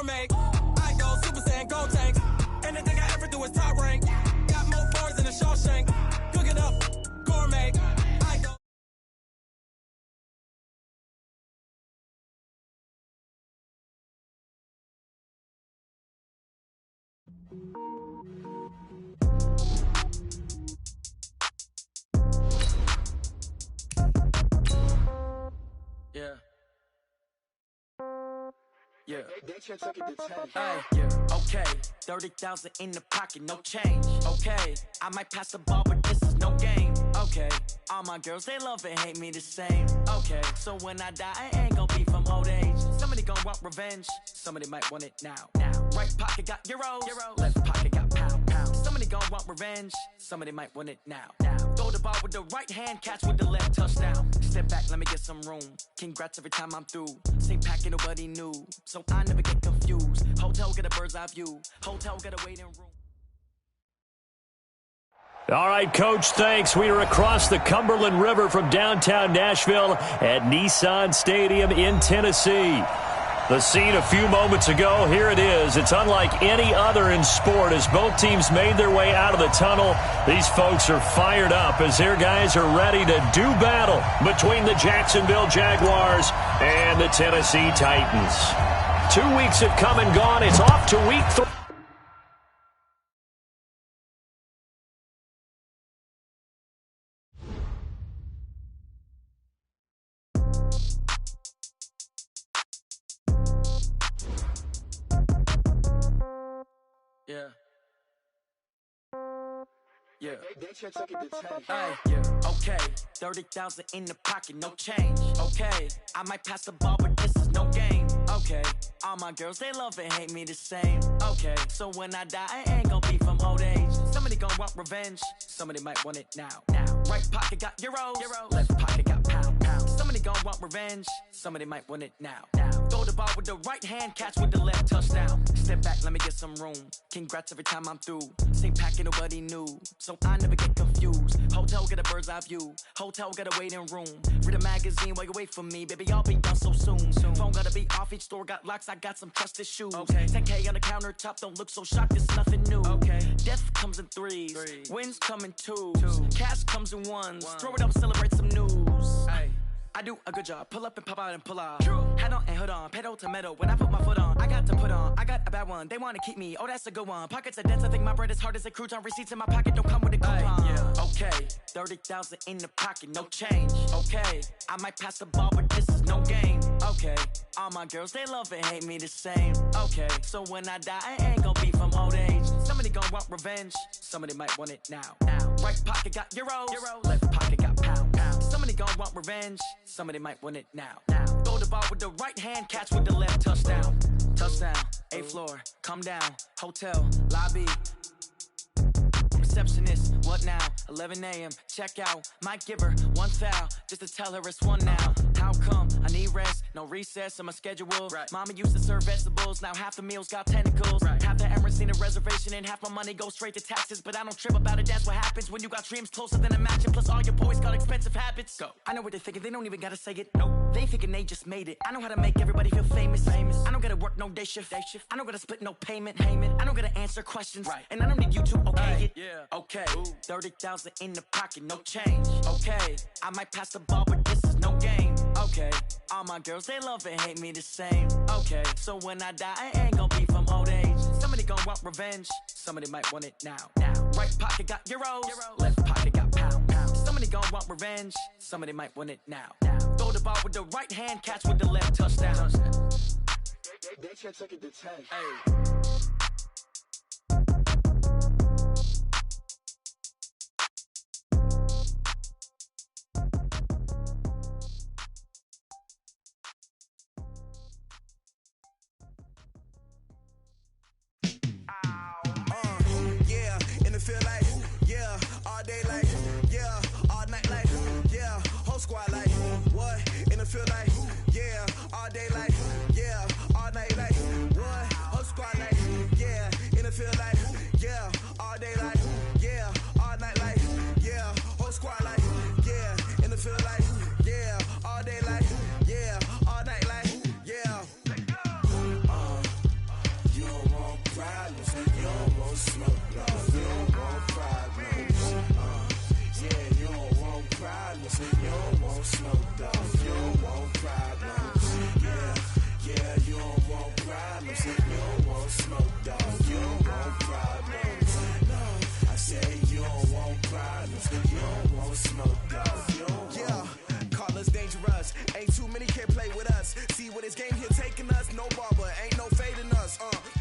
gourmet. I go Super Saiyan, gold tanks. Anything I ever do is top rank. Got more bars than a Shawshank. Cook it up, gourmet. I go. Yeah. Yeah. Hey, yeah. Okay. 30,000 in the pocket, no change. Okay. I might pass the ball, but this is no game. Okay. All my girls, they love and hate me the same. Okay. So when I die, I ain't gon' be from old age. Somebody gon' want revenge. Somebody might want it now. Right pocket got euros. Left pocket got pound. Somebody gon' want revenge. Somebody might want it now. Throw the ball with the right hand, catch with the left, touchdown. Step back, let me get some room. Congrats every time I'm through. Same packet, nobody knew. So I never get confused. Hotel get a bird's eye view. Hotel get a waiting room. All right, Coach, thanks. We are across the Cumberland River from downtown Nashville at Nissan Stadium in Tennessee. The scene a few moments ago, here it is. It's unlike any other in sport as both teams made their way out of the tunnel. These folks are fired up as their guys are ready to do battle between the Jacksonville Jaguars and the Tennessee Titans. 2 weeks have come and gone. It's off to week 3. Yeah. Yeah. Hey, yeah. Okay. 30,000 in the pocket, no change. Okay. I might pass the ball, but this is no game. Okay. All my girls, they love and hate me the same. Okay. So when I die, I ain't gon' be from old age. Somebody gon' want revenge. Somebody might want it now. Right pocket got euros. Left pocket got pound. Somebody gon' want revenge. Somebody might want it now. Throw the ball with the right hand, catch with the left, touchdown. Step back, let me get some room. Congrats every time I'm through. Same packet, nobody knew. So I never get confused. Hotel get a bird's eye view. Hotel get a waiting room. Read a magazine while you wait for me. Baby, I'll be done so soon. Phone gotta be off, each store got locks. I got some trusted shoes. Okay. 10K on the countertop, don't look so shocked, it's nothing new. Okay. Death comes in threes. Wins come in twos. Cash comes in ones. Throw it up, celebrate some news. Hey. I do a good job, pull up and pop out and pull out. Head on and hood on, pedal to metal. When I put my foot on, I got to put on. I got a bad one, they wanna keep me. Oh, that's a good one. Pockets are dense, I think my bread is hard as a crouton. Receipts in my pocket don't come with a coupon. Yeah. Okay, 30,000 in the pocket, no change. Okay, I might pass the ball, but this is no game. Okay, all my girls, they love and hate me the same. Okay, so when I die, I ain't gon' be from old age. Somebody gon' want revenge. Somebody might want it now. Right pocket got euros. Left pocket got pound. Somebody gon' want revenge. Somebody might want it now. Throw the ball with the right hand, catch with the left, touchdown. Touchdown, 8th floor, come down, hotel, lobby. Receptionist, what now? 11 a.m., check out. Might give her one foul, just to tell her it's one now. How come? I need rest, no recess in my schedule. Right. Mama used to serve vegetables, now half the meals got tentacles. Right. Half the errands need a reservation and half my money goes straight to taxes. But I don't trip about it, that's what happens when you got dreams closer than a match. And plus all your boys got expensive habits. Go. I know what they're thinking, they don't even gotta say it. Nope. They thinking they just made it. I know how to make everybody feel famous. I don't gotta work no day shift. I don't gotta split no payment. I don't gotta answer questions. Right. And I don't need you to okay it. Yeah. Okay. 30,000 in the pocket, no change. Okay. I might pass the ball, but this is no game. Okay. All my girls, they love and hate me the same. Okay. So when I die, I ain't gon' be from old age. Somebody gon' want revenge. Somebody might want it now. Right pocket got euros. Left pocket got pound. Somebody gon' want revenge. Somebody might want it now. Throw the ball with the right hand, catch with the left, touchdown. They took it to 10. Hey. Feel like, yeah, all day like, yeah, all night like, what? Whole squad like, smoke, though. You don't want problems. Yeah, you don't want problems. You don't want smoke, though. You don't want problems. No, I say you don't want problems. You don't want smoke, though. Yeah, call us dangerous. Ain't too many can play with us. See what this game here taking us? No barber, ain't no fading us.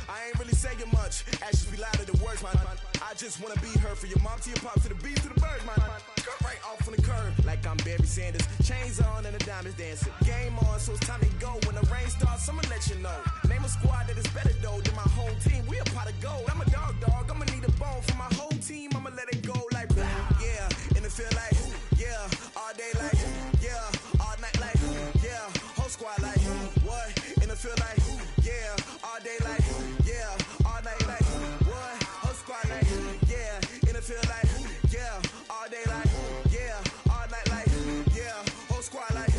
I ain't really saying much. Actions be louder than words, man. I just wanna be heard from your mom to your pop to the beat to the birds, man. Cut right off on the curb like I'm Barry Sanders. Chains on and the diamonds dancing. Game on, so it's time to go. When the rain starts, I'ma let you know. Name a squad that is better though than my whole team. We a pot of gold. I'm a dog. I'ma need a bone for my whole team. I'ma let it go like yeah. And it feel like yeah. All day like yeah. All night like yeah. Whole squad like what? And it feel like yeah. All day like yeah. All night like what? Whole squad like yeah. And it feel like yeah. All day like yeah. All night like yeah. Whole squad like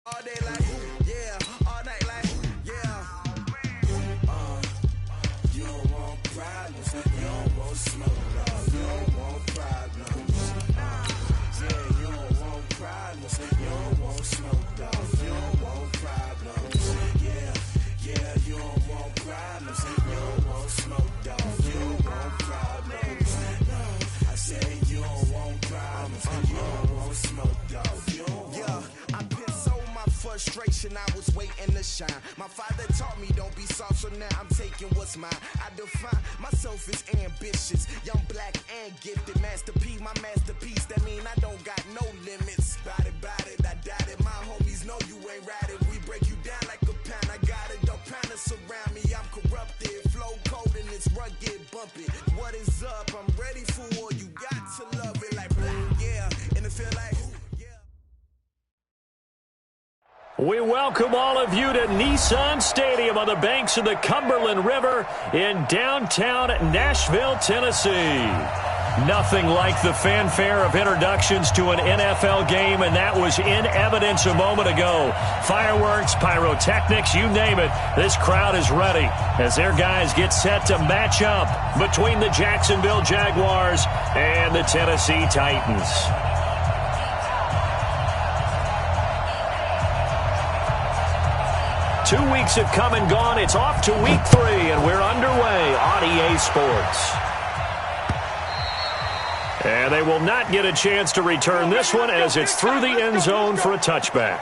all day like yeah. All night like yeah. You don't want problems. You don't want smoke, no. You don't want problems. Yeah, you don't want problems. You don't want smoke, though. You don't want problems. Yeah, you don't want problems. You don't want smoke, though. You don't want problems. No, I say you don't want problems. You don't want smoke, though. You don't want. I pissed so my frustration, I was waiting to shine. My father taught me don't be soft, so now I'm taking what's mine. I define myself as ambitious, young, black, and gifted. Master P, my masterpiece. That mean I don't got no limits. Bout it, I doubt it. My homies know you ain't ratted. We break you down like a pound. I got it, don't pound us around me. I'm corrupted, flow cold and it's rugged, bumpy. What is up? I'm ready for war. You got to love it like yeah, and it feel like yeah. We welcome all of you to Nissan Stadium on the banks of the Cumberland River in downtown Nashville, Tennessee. Nothing like the fanfare of introductions to an NFL game, and that was in evidence a moment ago. Fireworks, pyrotechnics, you name it. This crowd is ready as their guys get set to match up between the Jacksonville Jaguars and the Tennessee Titans. Two weeks have come and gone. It's off to week 3, and we're underway on EA Sports. And they will not get a chance to return this one as it's through the end zone for a touchback.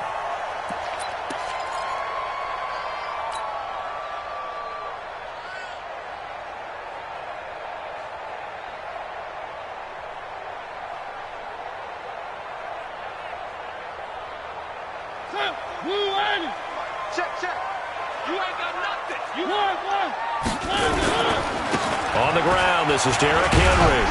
Check. You ain't got nothing. You On the ground, this is Derrick Henry.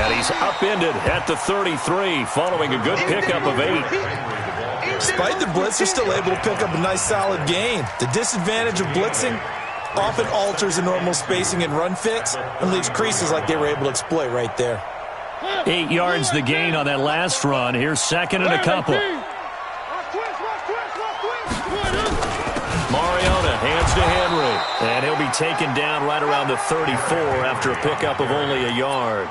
And he's upended at the 33 following a good pickup of 8. Despite the blitz, they're still able to pick up a nice solid gain. The disadvantage of blitzing often alters the normal spacing and run fits and leaves creases like they were able to exploit right there. 8 yards the gain on that last run. Here's second and a couple. Mariota hands to Henry, and he'll be taken down right around the 34 after a pickup of only a yard.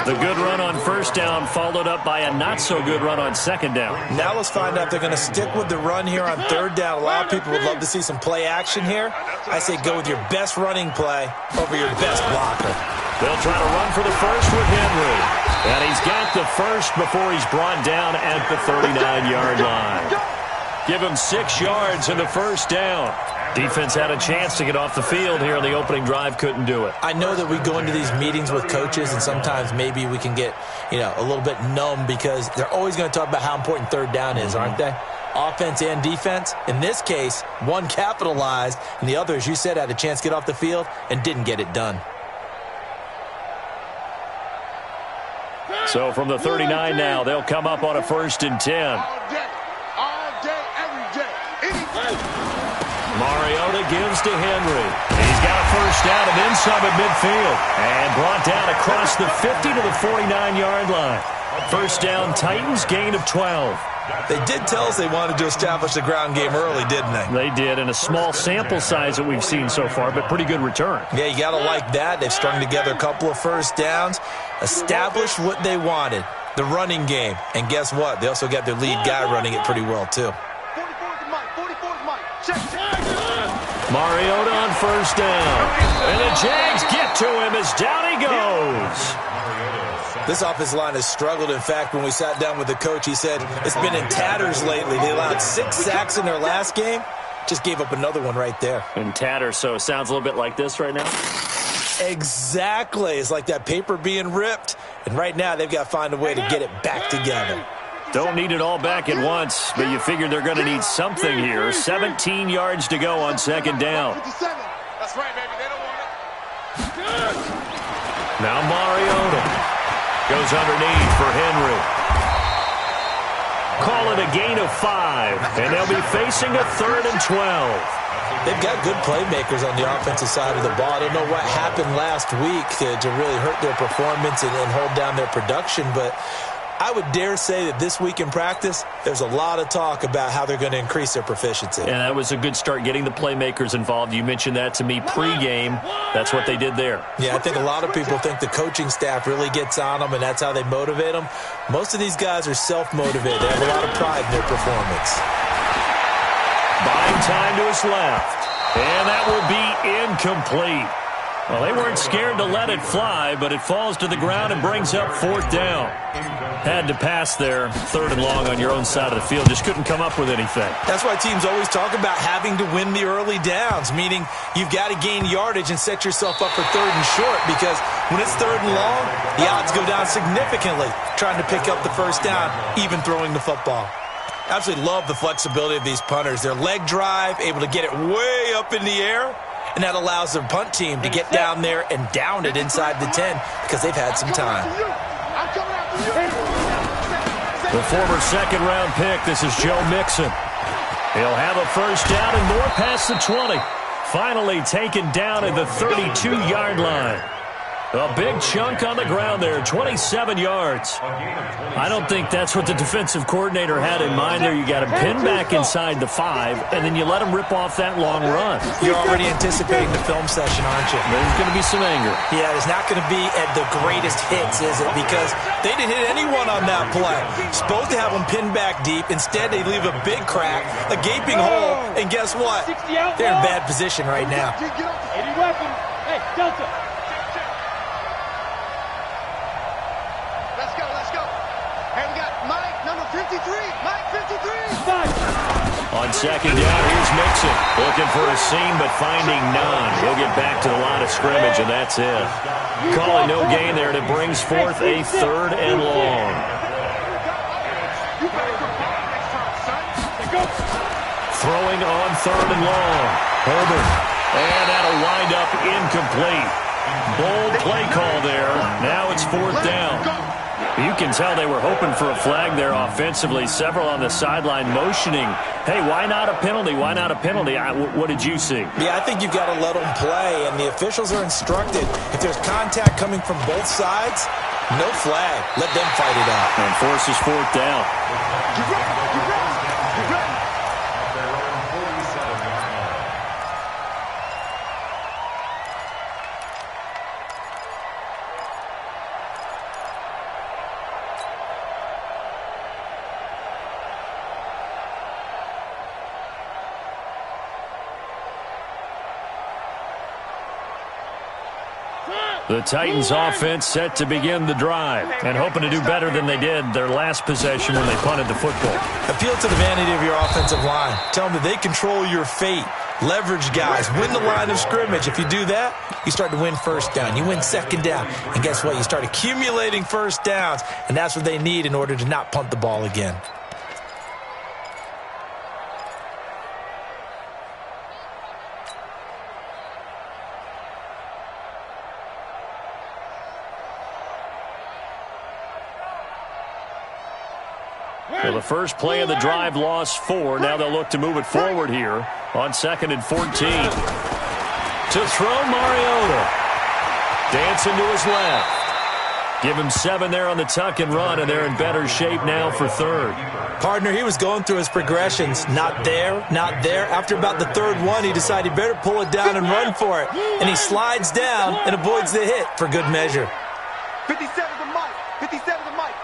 The good run on first down followed up by a not-so-good run on second down. Now let's find out if they're going to stick with the run here on third down. A lot of people would love to see some play action here. I say go with your best running play over your best blocker. They'll try to run for the first with Henry. And he's got the first before he's brought down at the 39-yard line. Give him 6 yards in the first down. Defense had a chance to get off the field here on the opening drive, couldn't do it. I know that we go into these meetings with coaches, and sometimes maybe we can get, a little bit numb because they're always going to talk about how important third down is, aren't they? Offense and defense. In this case, one capitalized, and the other, as you said, had a chance to get off the field and didn't get it done. So from the 39 now, they'll come up on a 1st and 10. Mariota gives to Henry. He's got a first down and then some at midfield. And brought down across the 50 to the 49-yard line. First down, Titans, gain of 12. They did tell us they wanted to establish the ground game early, didn't they? They did, in a small sample size that we've seen so far, but pretty good return. Yeah, you got to like that. They've strung together a couple of first downs, established what they wanted. the running game. And guess what? They also got their lead guy running it pretty well, too. 44's Mike. 44's Mike. Check. Mariota on first down. And the Jags get to him as down he goes. This offensive line has struggled. In fact, when we sat down with the coach, he said it's been in tatters lately. They allowed 6 sacks in their last game. Just gave up another one right there. In tatters, so it sounds a little bit like this right now? Exactly. It's like that paper being ripped. And right now, they've got to find a way to get it back together. Don't need it all back at once, but you figure they're going to need something here. 17 yards to go on second down. That's right, baby. They don't want it. Now Mariota goes underneath for Henry. Call it a gain of 5, and they'll be facing a 3rd and 12. They've got good playmakers on the offensive side of the ball. I don't know what happened last week to really hurt their performance and hold down their production, but I would dare say that this week in practice, there's a lot of talk about how they're going to increase their proficiency. And that was a good start, getting the playmakers involved. You mentioned that to me pregame. That's what they did there. Yeah, I think a lot of people think the coaching staff really gets on them, and that's how they motivate them. Most of these guys are self-motivated. They have a lot of pride in their performance. Buying time to his left. And that will be incomplete. Well, they weren't scared to let it fly, but it falls to the ground and brings up 4th down. Had to pass there, 3rd and long on your own side of the field. Just couldn't come up with anything. That's why teams always talk about having to win the early downs, meaning you've got to gain yardage and set yourself up for 3rd and short, because when it's 3rd and long, the odds go down significantly trying to pick up the first down, even throwing the football. Absolutely love the flexibility of these punters. Their leg drive, able to get it way up in the air, and that allows their punt team to get down there and down it inside the 10 because they've had some time. The former 2nd-round pick, this is Joe Mixon. He'll have a first down and more past the 20. Finally taken down at the 32-yard line. A big chunk on the ground there, 27 yards. I don't think that's what the defensive coordinator had in mind there. You got to pin back inside the 5, and then you let them rip off that long run. You're already anticipating the film session, aren't you? There's going to be some anger. Yeah, it's not going to be at the greatest hits, is it? Because they didn't hit anyone on that play. Supposed to have them pinned back deep. Instead, they leave a big crack, a gaping hole, and guess what? They're in bad position right now. Any weapon. Hey, Delta. Number 53, Mike 53. On second down, here's Mixon. Looking for a seam, but finding none. He'll get back to the line of scrimmage, and that's it. Calling no gain there, and it brings forth a 3rd and long. Throwing on 3rd and long. Herbert. And that'll wind up incomplete. Bold play call there. Now it's 4th down. You can tell they were hoping for a flag there offensively. Several on the sideline motioning, hey, why not a penalty? Why not a penalty? What did you see? Yeah, I think you've got to let them play, and the officials are instructed. If there's contact coming from both sides, no flag. Let them fight it out. And forces 4th down. The Titans offense set to begin the drive and hoping to do better than they did their last possession when they punted the football. Appeal to the vanity of your offensive line. Tell them that they control your fate. Leverage guys. Win the line of scrimmage. If you do that, you start to win first down. You win second down. And guess what? You start accumulating first downs. And that's what they need in order to not punt the ball again. Well, the first play of the drive lost 4. Now they'll look to move it forward here on 2nd and 14. To throw, Mariota. Dancing to his left. Give him 7 there on the tuck and run, and they're in better shape now for 3rd. Partner, he was going through his progressions. Not there, not there. After about the 3rd one, he decided he better pull it down and run for it. And he slides down and avoids the hit for good measure. 57 to Mike. 57 to Mike.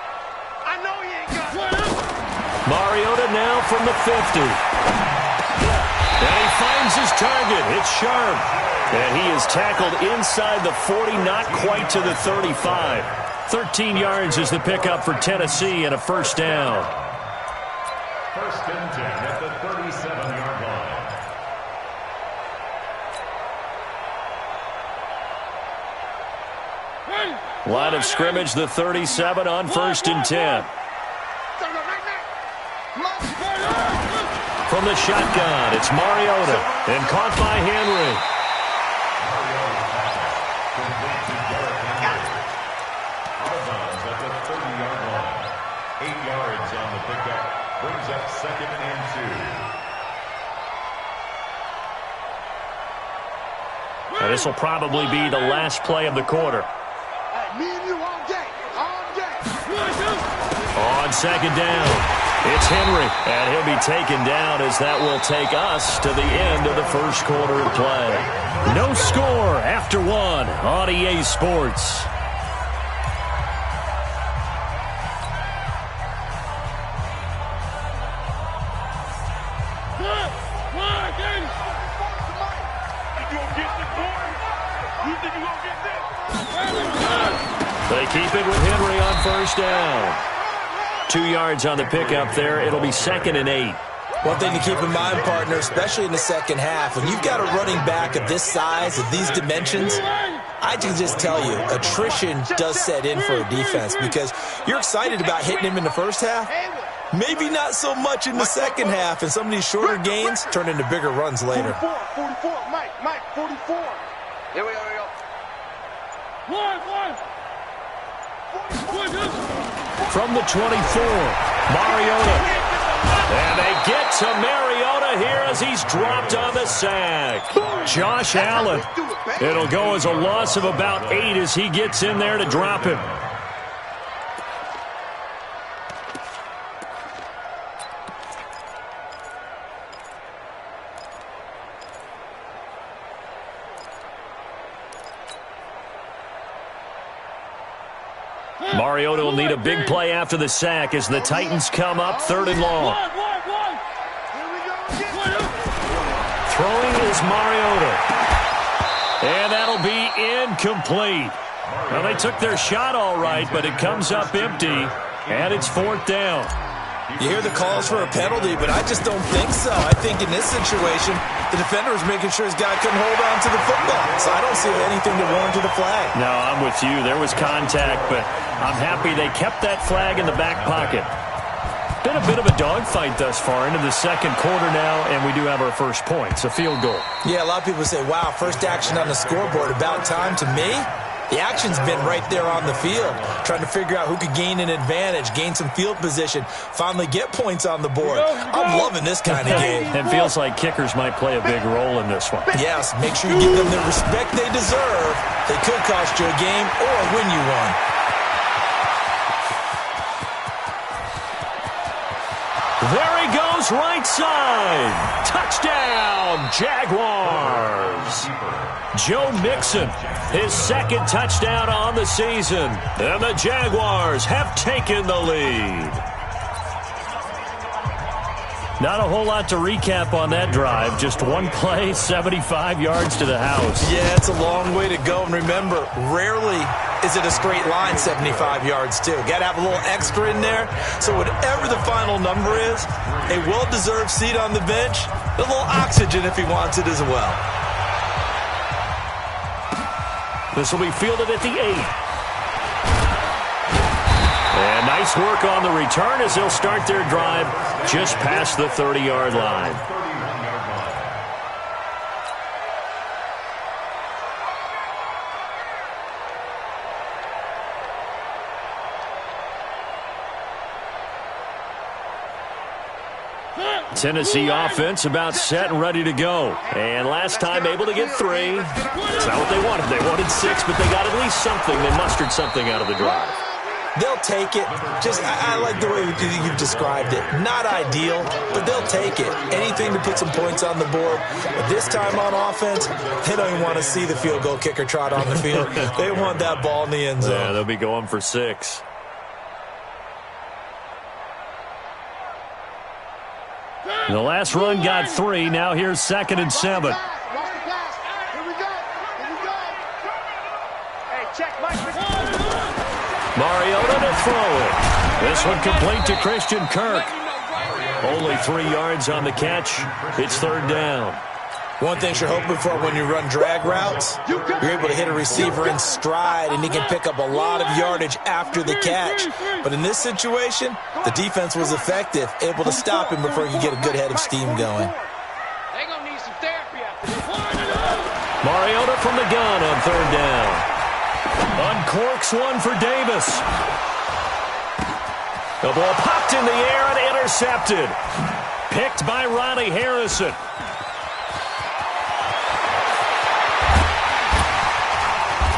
Mariota now from the 50. And he finds his target. It's sharp. And he is tackled inside the 40, not quite to the 35. 13 yards is the pickup for Tennessee and a first down. First and 10 at the 37-yard line. Line of scrimmage, the 37 on first and 10. From the shotgun, it's Mariota, and caught by Henry. Out of bounds at the 30-yard line. 8 yards on the pickup. Brings up second and 2. And this will probably be the last play of the quarter. Me and you all day. All day. On second down, it's Henry, and he'll be taken down as that will take us to the end of the first quarter of play. No score after one on EA Sports. They keep it with Henry on first down. 2 yards on the pickup there. It'll be second and 8. One thing to keep in mind, partner, especially in the second half, when you've got a running back of this size, of these dimensions, I can just tell you, attrition does set in for a defense because you're excited about hitting him in the first half. Maybe not so much in the second half, and some of these shorter gains turn into bigger runs later. 44, Mike, 44. Here we go. One. From the 24, Mariota. And they get to Mariota here as he's dropped on the sack. Josh Allen. It'll go as a loss of about 8 as he gets in there to drop him. Mariota will need a big play after the sack as the Titans come up third and long. Throwing is Mariota. And that'll be incomplete. Well, they took their shot all right, but it comes up empty, and it's fourth down. You hear the calls for a penalty, but I just don't think so. I think in this situation, the defender was making sure his guy couldn't hold on to the football. So I don't see anything that warranted a flag. No, I'm with you. There was contact, but I'm happy they kept that flag in the back pocket. Been a bit of a dogfight thus far into the second quarter now, and we do have our first points, a field goal. Yeah, a lot of people say, wow, first action on the scoreboard, about time. To me, the action's been right there on the field, trying to figure out who could gain an advantage, gain some field position, finally get points on the board. I'm loving this kind of game. It feels like kickers might play a big role in this one. Yes, make sure you give them the respect they deserve. They could cost you a game or win you one. There he goes, right side. Touchdown, Jaguars. Joe Mixon, his second touchdown on the season. And the Jaguars have taken the lead. Not a whole lot to recap on that drive. Just one play, 75 yards to the house. Yeah, it's a long way to go. And remember, rarely is it a straight line 75 yards, too. Got to have a little extra in there. So whatever the final number is, a well-deserved seat on the bench, a little oxygen if he wants it as well. This will be fielded at the 8. And nice work on the return as they'll start their drive just past the 30-yard line. Tennessee offense about set and ready to go. And last time able to get 3. It's not what they wanted. They wanted 6, but they got at least something. They mustered something out of the drive. They'll take it. Just, I like the way you've described it. Not ideal, but they'll take it. Anything to put some points on the board. But this time on offense, they don't even want to see the field goal kicker trot on the field. They want that ball in the end zone. Yeah, they'll be going for 6. The last run got 3. Now here's 2nd and 7. Mariota to throw it. This one complete to Christian Kirk. Only 3 yards on the catch. It's 3rd down. One thing you're hoping for when you run drag routes, you're able to hit a receiver in stride, and he can pick up a lot of yardage after the catch. But in this situation, the defense was effective, able to stop him before he could get a good head of steam going. They're going to need some therapy out there. Mariota from the gun on 3rd down. Uncorks one for Davis. The ball popped in the air and intercepted. Picked by Ronnie Harrison.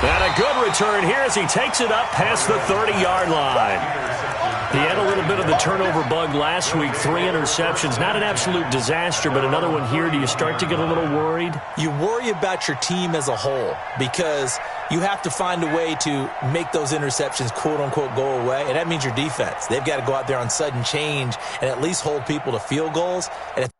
And a good return here as he takes it up past the 30-yard line. He had a little bit of the turnover bug last week, 3 interceptions. Not an absolute disaster, but another one here. Do you start to get a little worried? You worry about your team as a whole because you have to find a way to make those interceptions, quote-unquote, go away, and that means your defense. They've got to go out there on sudden change and at least hold people to field goals. And if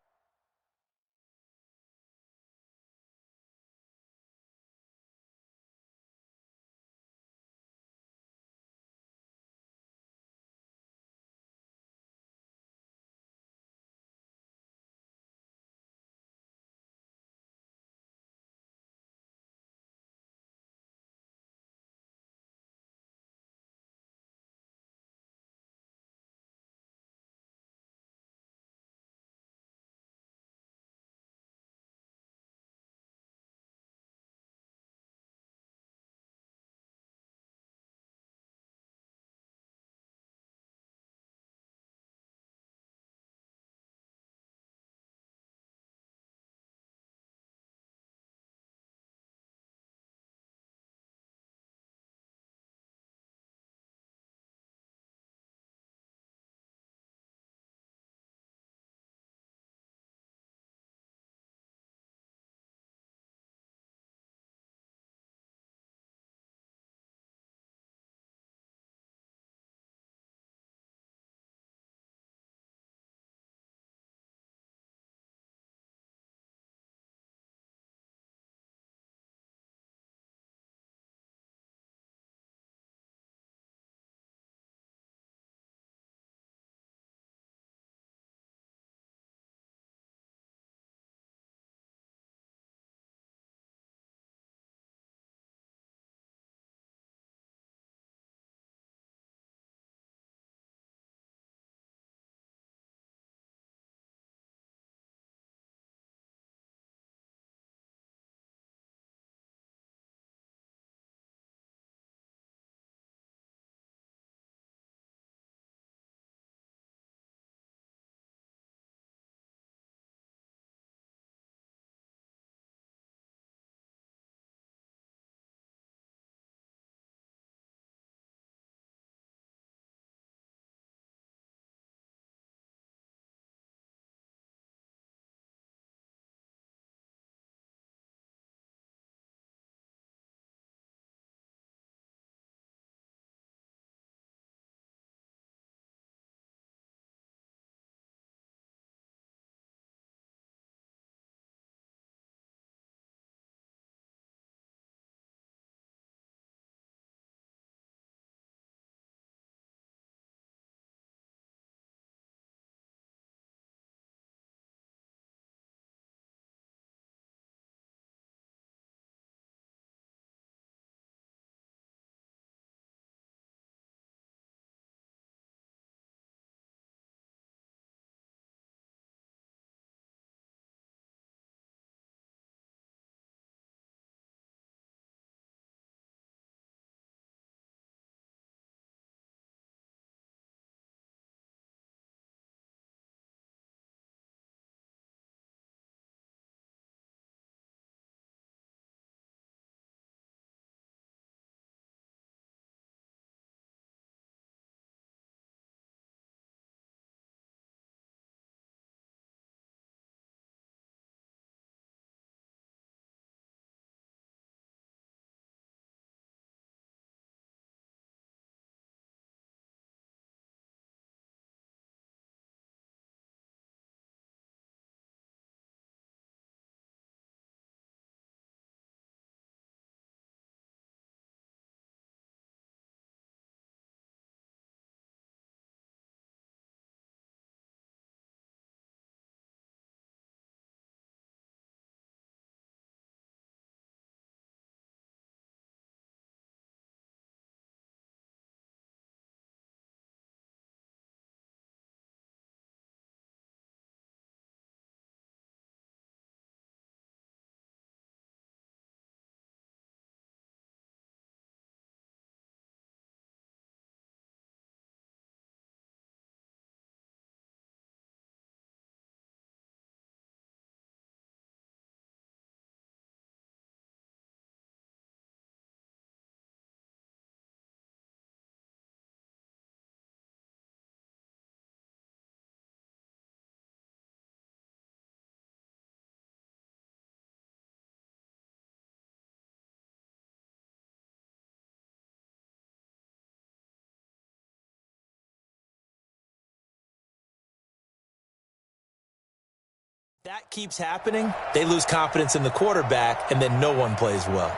That keeps happening, they lose confidence in the quarterback, and then no one plays well.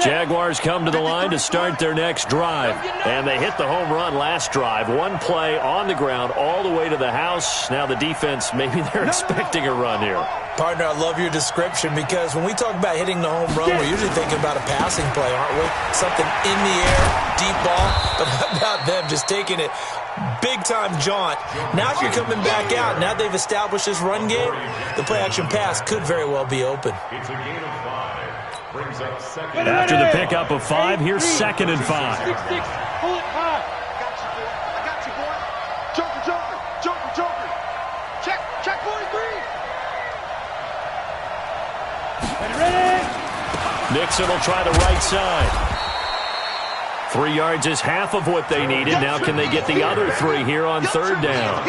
Jaguars come to the line to start their next drive. And they hit the home run last drive. One play on the ground all the way to the house. Now the defense, maybe they're expecting a run here. Partner, I love your description because when we talk about hitting the home run, we're usually thinking about a passing play, aren't we? Something in the air, deep ball. But how about them just taking it big-time jaunt? Now if you're coming back out, now they've established this run game, the play-action pass could very well be open. It's a gain of 5. Brings up second. After the pickup of 5, here's 2nd and 5. 6-6. Pull it high. I got you, boy. Joker. Check 43. Ready. Nixon will try the right side. 3 yards is half of what they needed. Now can they get the other 3 here on 3rd down?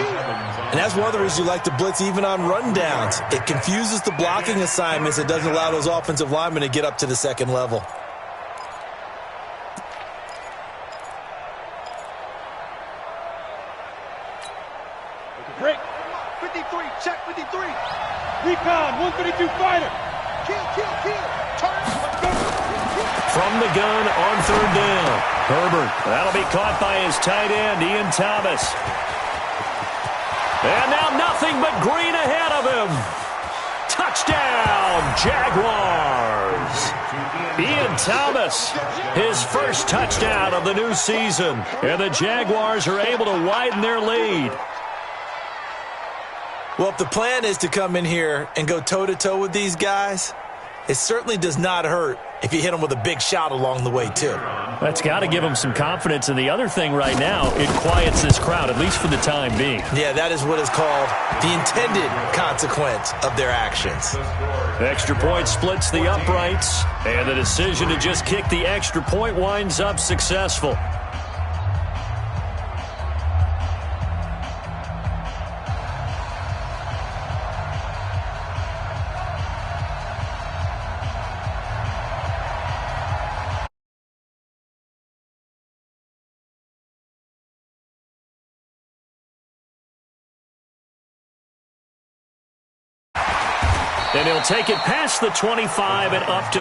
And that's one of the reasons you like to blitz even on rundowns. It confuses the blocking assignments. It doesn't allow those offensive linemen to get up to the second level. Break. 53. Check 53. Recon. 132 fighter. Kill. Turn. Let's go. From the gun on 3rd down. Herbert. That'll be caught by his tight end, Ian Thomas. And now nothing but green ahead of him. Touchdown, Jaguars. Ian Thomas, his first touchdown of the new season. And the Jaguars are able to widen their lead. Well, if the plan is to come in here and go toe-to-toe with these guys, it certainly does not hurt if you hit them with a big shot along the way, too. That's got to give them some confidence. And the other thing right now, it quiets this crowd, at least for the time being. Yeah, that is what is called the intended consequence of their actions. Extra point splits the uprights, and the decision to just kick the extra point winds up successful. And he'll take it past the 25 and up to